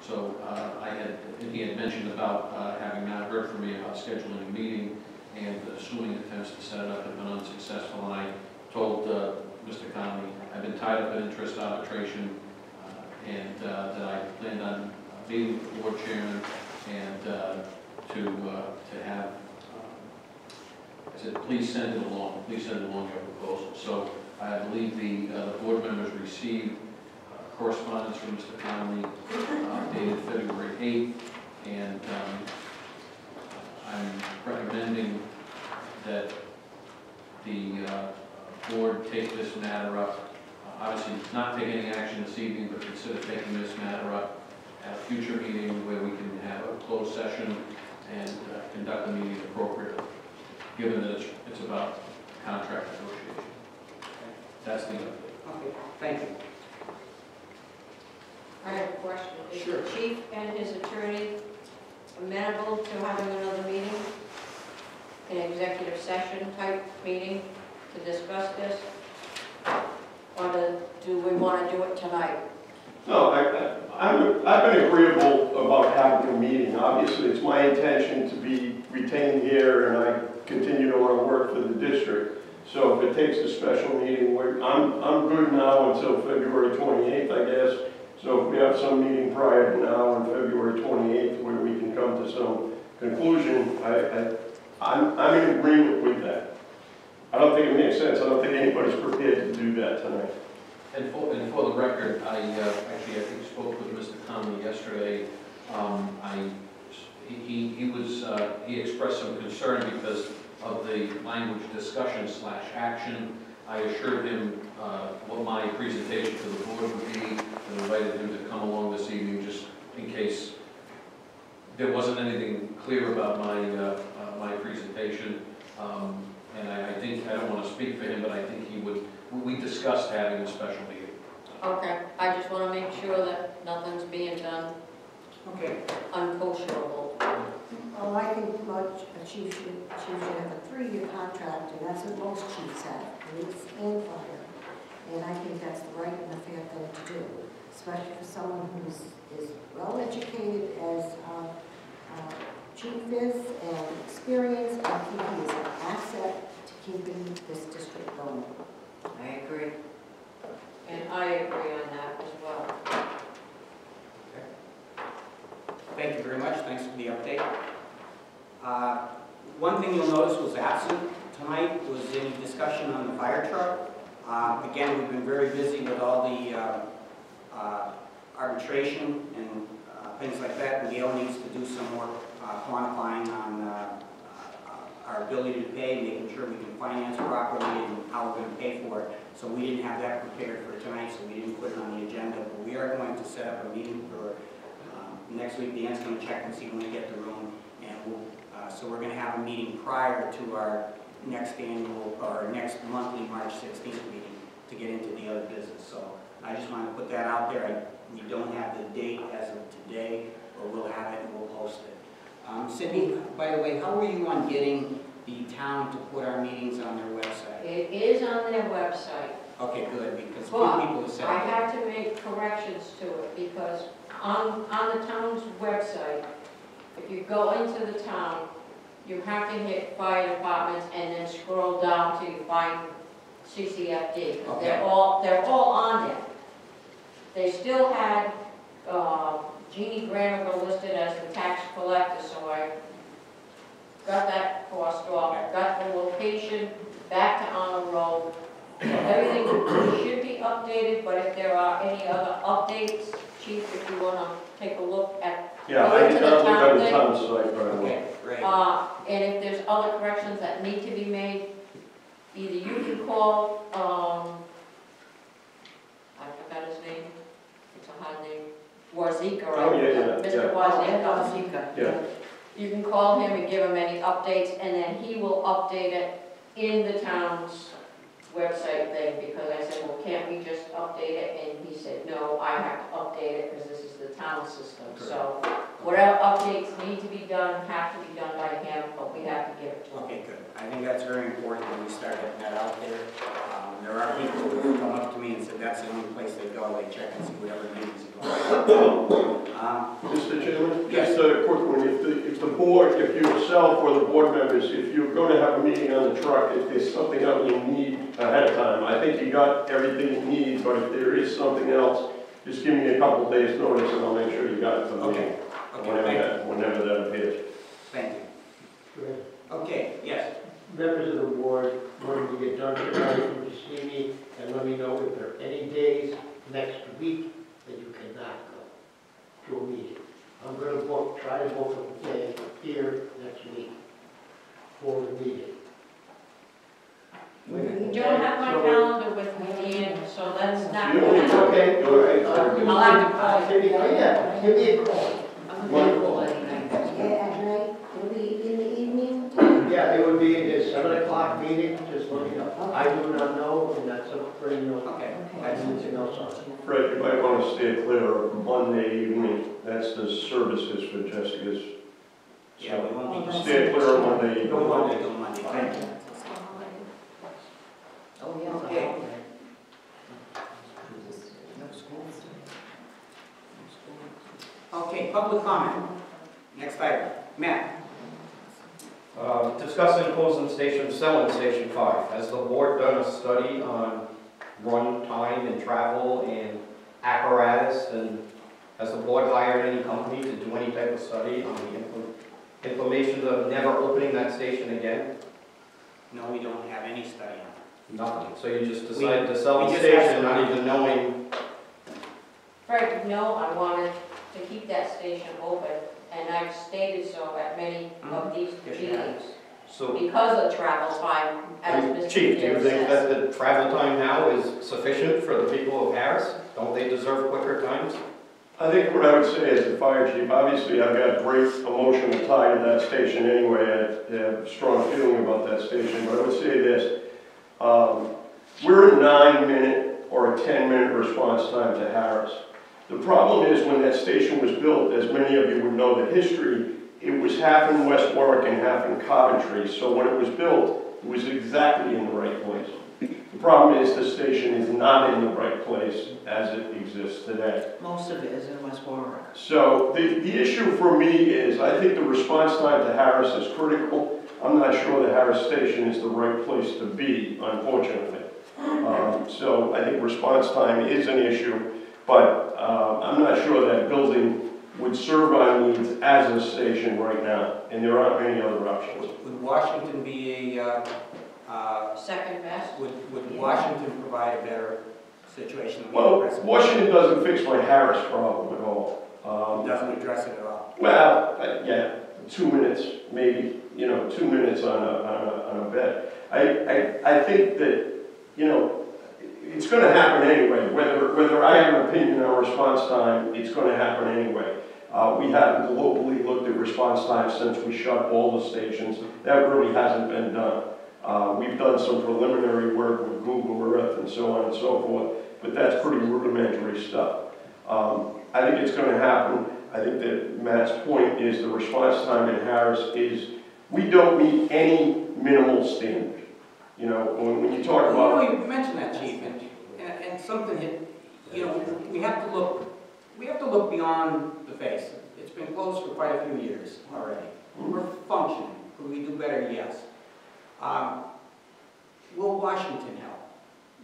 So he had mentioned about having not heard from me about scheduling a meeting, and assuming attempts to set it up have been unsuccessful. And I told Mr. Connolly I've been tied up in interest arbitration, and that I planned on meeting with the board chairman and to have. I said, please send it along. Please send along your proposal. So I believe the board members received correspondence from Mr. Connolly dated February 8th, and I'm recommending that the board take this matter up. Obviously, not take any action this evening, but consider taking this matter up at a future meeting where we can have a closed session and conduct the meeting appropriately, given that it's about contract negotiation. That's the update. Okay, thank you. I have a question. Is Sure. the chief and his attorney amenable to having another meeting? An executive session type meeting to discuss this? Or do we want to do it tonight? No, I've been agreeable about having a meeting. Obviously, it's my intention to be retained here, and I continue to want to work for the district. So if it takes a special meeting, I'm good now until February 28th, I guess. So if we have some meeting prior to now on February 28th where we can come to some conclusion, I'm in agreement with that. I don't think it makes sense. I don't think anybody's prepared to do that tonight. And for the record, I think spoke with Mr. Connolly yesterday. He expressed some concern because of the language discussion / action. I assured him what my presentation to the board would be, and invited him to come along this evening just in case there wasn't anything clear about my presentation. And I think, I don't want to speak for him, but I think he would, we discussed having a special meeting. Okay, I just want to make sure that nothing's being done unkosherable. Well, I think a chief should have a 3-year contract, and that's what most chiefs have, police and fire. And I think that's the right and the fair thing to do, especially for someone who is well educated as chief is and experienced. I think he is an asset to keeping this district going. I agree. And I agree on that as well. Thank you very much. Thanks for the update. One thing you'll notice was absent tonight was any discussion on the fire truck. Again, we've been very busy with all the arbitration and things like that. And Gail needs to do some more quantifying on our ability to pay, making sure we can finance properly and how we're going to pay for it. So we didn't have that prepared for tonight, so we didn't put it on the agenda. But we are going to set up a meeting for next week. Dan's going to check and see when we get the room, and so we're going to have a meeting prior to our next annual or next monthly March 16th meeting to get into the other business. So I just want to put that out there. We don't have the date as of today, but we'll have it and we'll post it. Sydney, by the way, how are you on getting the town to put our meetings on their website? It is on their website. Okay, good, because But people have said I have to make corrections to it because on the town's website, if you go into the town, you have to hit fire departments and then scroll down till you find CCFD. Okay. They're all on there. They still had Jeannie Graniger listed as the tax collector, so I got that crossed off, got the location back to Honor Road. So everything should be updated, but if there are any other updates, Chief, if you want to take a look at I into can the look town at the thing. town site right away. okay, great. And if there's other corrections that need to be made, either you can call, I forgot his name, it's a hard name, Warzika, right? Oh, yeah. Mr. Warzika. Yeah. You can call him and give him any updates, and then he will update it in the town's website thing, because I said, well, can't we just update it? And he said, no, I have to update it because this is the town system. So whatever updates need to be done have to be done by him, but we have to give it to him. Okay, good. I think that's very important when we start getting that out there. There are people who come up to me and said that's the only place they go. They check and see whatever meetings are going on. Mr. Chairman? Yes. Just a quick one. If the board, if yourself or the board members, if you're going to have a meeting on the truck, if there's something else you need ahead of time, I think you got everything you need, but if there is something else, just give me a couple of days' notice and I'll make sure you got it for the meeting. Okay, Whenever that appears. thank you. Okay, yes. Members of the board, when we get done tonight, you just see me and let me know if there are any days next week that you cannot go to a meeting. I'm going to try to book a day here next week for the meeting. You don't have my calendar with me, Ian, so let's not You do don't need that. okay, all right. I'll have to call you. Give me a call. I'm available anytime. At night, it'll be in the evening? Yeah, it would be a 7 o'clock meeting, just let me know. I do not know, and that's up for you know. Okay. That's anything else on it. Fred, you might want to stay clear of Monday evening. That's the services for Jessica's. Yeah, we won't be. Stay clear of Monday evening. Go Monday, go Monday, thank you. Oh, yeah. Okay. Okay, public comment. Next item. Matt? Discussing closing Station 7, Station 5. Has the board done a study on run time and travel and apparatus? And has the board hired any company to do any type of study on the implications of never opening that station again? No, we don't have any study on it. Nothing. So you just decided to sell we the just station, have not to- even knowing? Fred, no, I wanted to keep that station open, and I've stated so at many of these Yes, you have. meetings. So, Because of travel time, as Mr. Chief, do you Pierce think says. that the travel time now is sufficient for the people of Harris? Don't they deserve quicker times? I think what I would say as the fire chief, obviously I've got great emotional tie to that station anyway. I have a strong feeling about that station, but I would say this. We're a 9-minute or a 10-minute response time to Harris. The problem is when that station was built, as many of you would know the history, it was half in West Warwick and half in Coventry. So when it was built, it was exactly in the right place. The problem is the station is not in the right place as it exists today. Most of it is in West Warwick. So the issue for me is, I think the response time to Harris is critical. I'm not sure the Harris station is the right place to be, unfortunately. So I think response time is an issue, but I'm not sure that building would serve our needs as a station right now, and there aren't many other options. Would Washington be a, Second best? would Washington provide a better situation than we Well, presently? Washington doesn't fix my Harris problem at all. Doesn't address it at all. Well, yeah, 2 minutes, maybe, 2 minutes on a bed. I think that, it's going to happen anyway. Whether I have an opinion on response time, it's going to happen anyway. We haven't globally looked at response time since we shut all the stations. That really hasn't been done. We've done some preliminary work with Google Earth and so on and so forth, but that's pretty rudimentary stuff. I think it's going to happen. I think that Matt's point is the response time in Harris is, we don't meet any minimal standard. When you talk about... You mentioned that, Chief, and something that, we have to look beyond the face. It's been closed for quite a few years already. We're functioning. Could we do better? Yes. Will Washington help?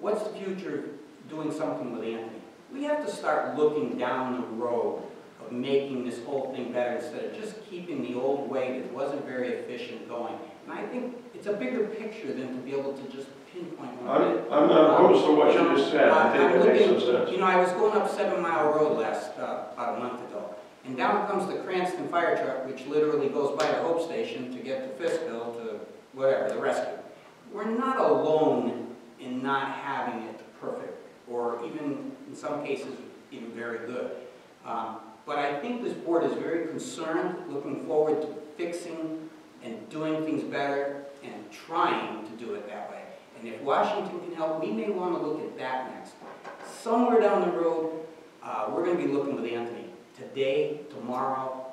What's the future of doing something with Anthony? We have to start looking down the road of making this whole thing better instead of just keeping the old way that wasn't very efficient going. And I think it's a bigger picture than to be able to just pinpoint one thing. I'm not opposed to what you just said. I think it makes some sense. I was going up 7 Mile Road about a month ago, and down comes the Cranston fire truck, which literally goes by the Hope Station to get to Fiskville to whatever, the rescue. We're not alone in not having it perfect, or even, in some cases, even very good. But I think this board is very concerned, looking forward to fixing and doing things better and trying to do it that way. And if Washington can help, we may want to look at that next. Somewhere down the road, we're going to be looking with Anthony. Today, tomorrow.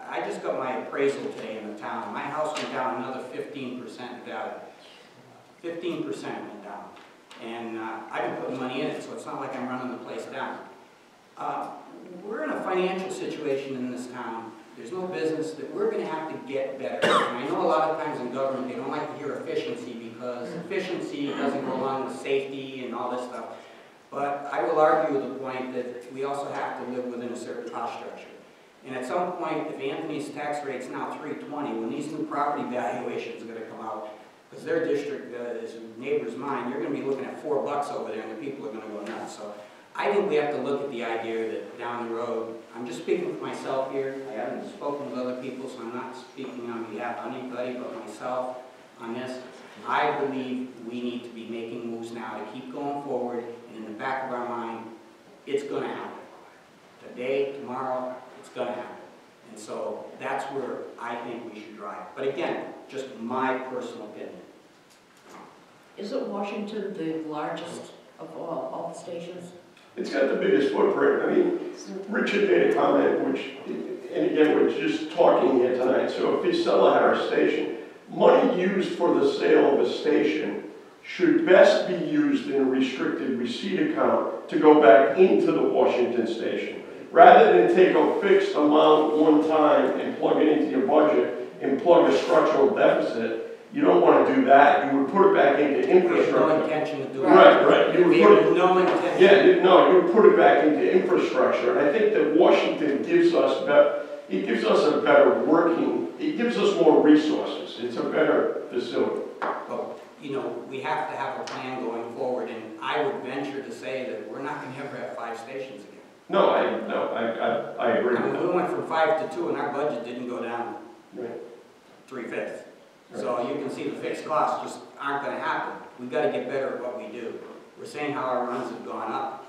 I just got my appraisal today in the town. My house went down another 15% in value. 15% went down. And I've been putting money in it, so it's not like I'm running the place down. We're in a financial situation in this town, there's no business that we're gonna have to get better. And I know a lot of times in government, they don't like to hear efficiency because efficiency doesn't go along with safety and all this stuff. But I will argue the point that we also have to live within a certain cost structure. And at some point, if Anthony's tax rate's now 320, when these new property valuations are gonna come out, because their district is a neighbor's mine, you're gonna be looking at $4 over there and the people are gonna go nuts. So I think we have to look at the idea that down the road, I'm just speaking for myself here, I haven't spoken with other people, so I'm not speaking on behalf of anybody but myself on this. I believe we need to be making moves now to keep going forward, and in the back of our mind, it's gonna happen. Today, tomorrow, it's gonna happen. And so that's where I think we should drive. But again, just my personal opinion. Isn't Washington the largest of all the stations? It's got the biggest footprint. I mean, Richard made a comment, which, and again, we're just talking here tonight, so if you sell a Harris station, money used for the sale of a station should best be used in a restricted receipt account to go back into the Washington station. Rather than take a fixed amount one time and plug it into your budget and plug a structural deficit, you don't want to do that. You would put it back into infrastructure. No intention of doing Right, right. You would put it, no intention. yeah, you would put it back into infrastructure. And I think that Washington gives us it gives us a better working, it gives us more resources. It's a better facility. But, you know, we have to have a plan going forward, and I would venture to say that we're not going to ever have 5 stations again. No, I agree I with mean, that. we went from 5 to 2, and our budget didn't go down Right. 3/5. So you can see the fixed costs just aren't going to happen. We've got to get better at what we do. We're saying how our runs have gone up,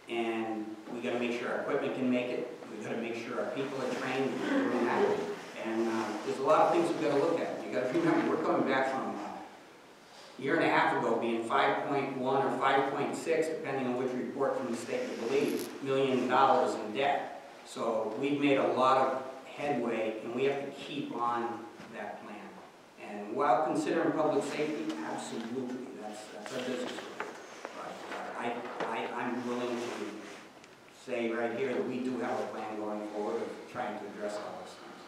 and we got to make sure our equipment can make it. We've got to make sure our people are trained and doing that. And there's a lot of things we've got to look at. You got to remember, we're coming back from a year and a half ago being 5.1 or 5.6, depending on which report from the state you believe, $1 million in debt. So we've made a lot of headway, and we have to keep on that plan. And while considering public safety, absolutely, that's our business. But I'm willing to say right here that we do have a plan going forward of trying to address all those things.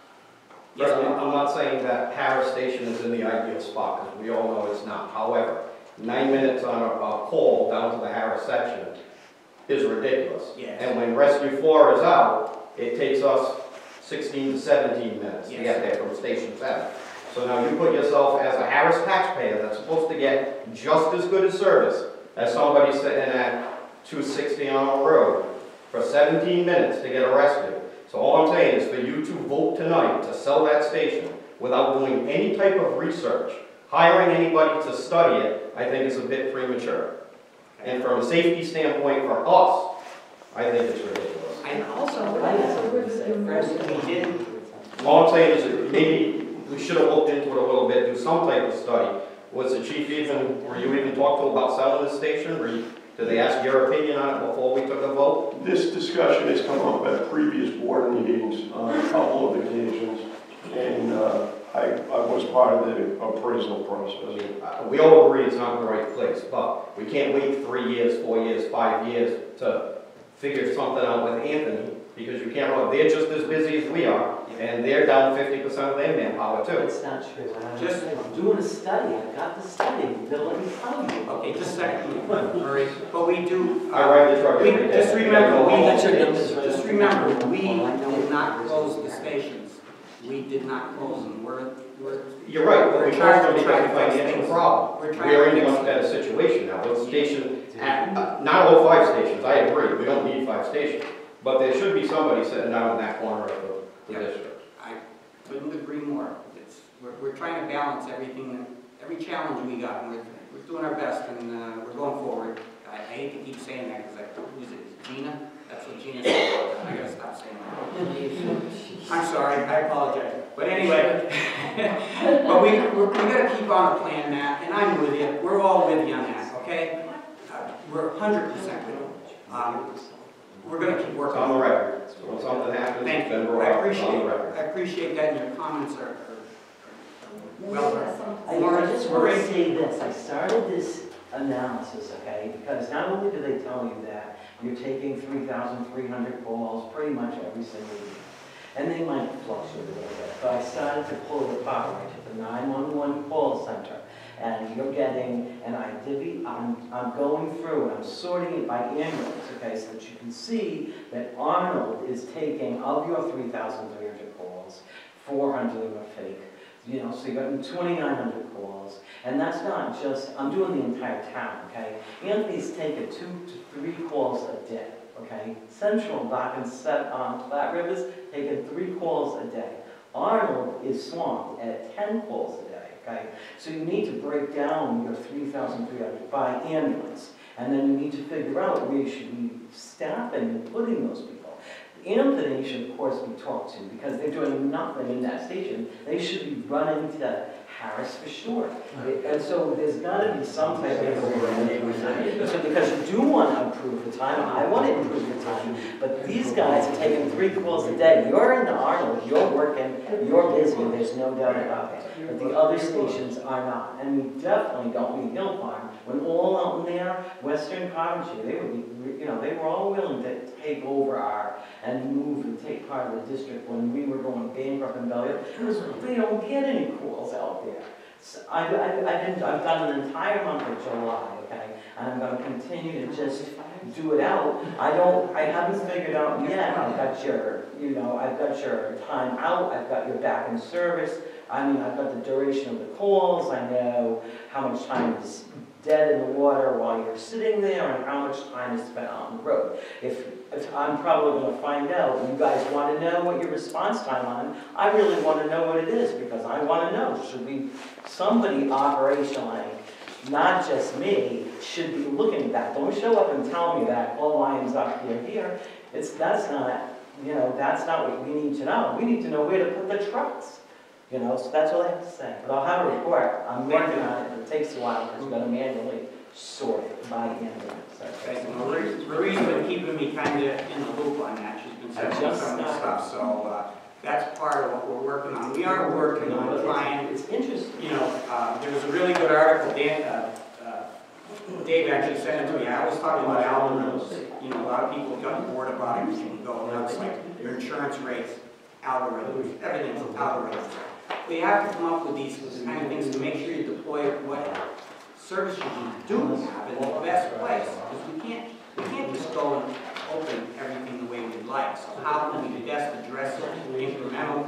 Yes, I'm not saying that Harris Station is in the ideal spot, because we all know it's not. However, 9 minutes on a call down to the Harris section is ridiculous. Yes. And when Rescue 4 is out, it takes us 16 to 17 minutes to get there from Station 7. So now you put yourself as a Harris taxpayer that's supposed to get just as good a service as somebody sitting at 260 on a road for 17 minutes to get a rescue. So all I'm saying is for you to vote tonight to sell that station without doing any type of research, hiring anybody to study it, I think is a bit premature. And from a safety standpoint for us, I think it's ridiculous. And Also, we didn't. All I'm saying is that maybe we should have looked into it a little bit, do some type of study. Was the chief even, were you even talked to about selling the station? Did they ask your opinion on it before we took a vote? This discussion has come up at previous board meetings on a couple of occasions, and I was part of the appraisal process. We all agree it's not the right place, but we can't wait 3 years, 4 years, 5 years to figure something out with Anthony, because you can't run. They're just as busy as we are, and they're down 50% of their manpower too. It's not true. Just- I'm doing a study. I got the study. They'll let me tell you. Okay, just a second. All right, but we do. I ride the truck We, every day. just remember, That's your numbers right just there. remember, we did not close the stations. We did not close them. You're right, but we trying also to got a fix financial things. problem. We're trying We're to in a fix much better situation now. Those stations, not all 5 stations, I agree, we don't need 5 stations. But there should be somebody sitting down in that corner of the district. I couldn't agree more. We're trying to balance everything, every challenge we got, and we're doing our best, and we're going forward. I hate to keep saying that, because who's it, Gina? That's what Gina said. I gotta stop saying that. I'm sorry, I apologize. But anyway, but we gotta keep on a plan, Matt, and I'm with you. We're all with you on that, okay? We're 100% with you. We're gonna keep It's working on the on it. record. When something happens, Thank it's been you. brought I up, it's on the appreciate record. I appreciate that, and your comments are well done. I just want to say this. I started this analysis, okay, because not only do they tell you that, you're taking 3,300 calls pretty much every single week. And they might fluctuate a little bit, but I started to pull it apart, right, to the 911 call center. And you're getting, and I'm going through and I'm sorting it by ambulance, okay, so that you can see that Arnold is taking, of your 3,300 calls, 400 of them are fake. You know, so you're getting 2,900 calls, and that's not just, I'm doing the entire town, okay? Anthony's taking 2 to 3 calls a day, okay? Central, Dock and Flat Rivers, taking 3 calls a day. Arnold is swamped at 10 calls a day, okay? So you need to break down your 3,300 by ambulance, and then you need to figure out where you should be staffing and putting those people. Anthony should, of course, be talked to, because they're doing nothing in that station. They should be running to Harris for sure. And so there's got to be some type of so because you do want to improve the time, I want to improve the time, but these guys are taking 3 calls a day. You're in the Arnold, you're working, you're busy, there's no doubt about it. But the other stations are not. And we definitely don't need Hill Farm. When all out in there, Western Coventry, they would be, you know, they were all willing to take over and move and take part of the district when we were going bankrupt in Bellevue, because they don't get any calls out there. So I've done an entire month of July, okay, and I'm going to continue to just do it out. I haven't figured out yet. I've got your, you know, I've got your time out. I've got your back in service. I mean, I've got the duration of the calls. I know how much time is dead in the water while you're sitting there, and how much time is spent on the road. If I'm probably going to find out, you guys want to know what your response time on, I really want to know what it is, because I want to know, should we, somebody operationally, not just me, should be looking at that. Don't show up and tell me that, all lines up here. That's not, you know, that's not what we need to know. We need to know where to put the trucks. You know, so that's all I have to say. But I'll have a report. I'm working on it, but it takes a while, because we're going to manually sort it by ambulance. Thank you. Marie's been keeping me kind of in the loop on that. She's been sending me some of the stuff, so that's part of what we're working on. We are working on trying. It's interesting. You know, there was a really good article, Dave actually sent it to me. I was talking about algorithms. You know, a lot of people got bored about it. You go nuts, like your insurance rates, algorithms, everything's algorithms. We have to come up with these kind of things to make sure you deploy what services you do have in the best place. Because we can't just go and open everything the way we'd like. So how can we best address it? Incremental,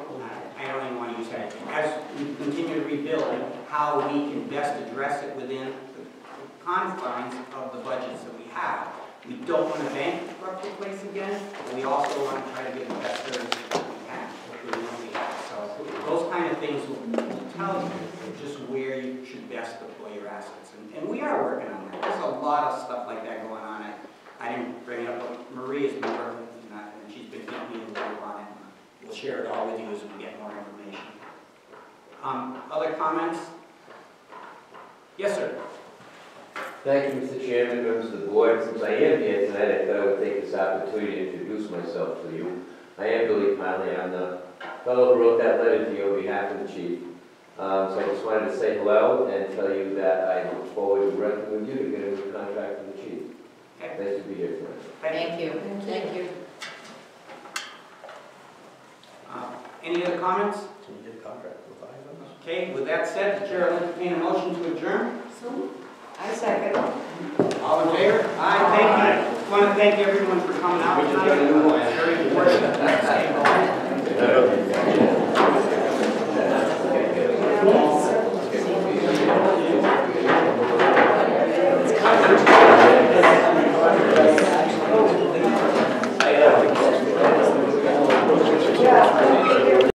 I don't even want to use that. As we continue to rebuild, how we can best address it within the confines of the budgets that we have. We don't want to bankrupt the place again, but we also want to try to get the best service that we can within what we have. So those kind of things will tell you just where you should best deploy your assets. And we are working on that. There's a lot of stuff like that going on. I didn't bring it up, but Marie has been working on that, and she's been keeping me in the loop on it. We'll share it all with you as we get more information. Other comments? Yes, sir. Thank you, Mr. Chairman, members of the board. Since I am here tonight, I thought I would take this opportunity to introduce myself to you. I am Billy Conley. I'm the fellow who wrote that letter to you on behalf of the chief. So I just wanted to say hello and tell you that I look forward to working with you to get a new contract for the chief. Okay. Nice to be here tonight. Thank you. Thank you. Any other comments? Okay, with that said, the chair will entertain a motion to adjourn. I second. All in favor? Aye, thank you. I want to thank everyone for coming out tonight. It's very important.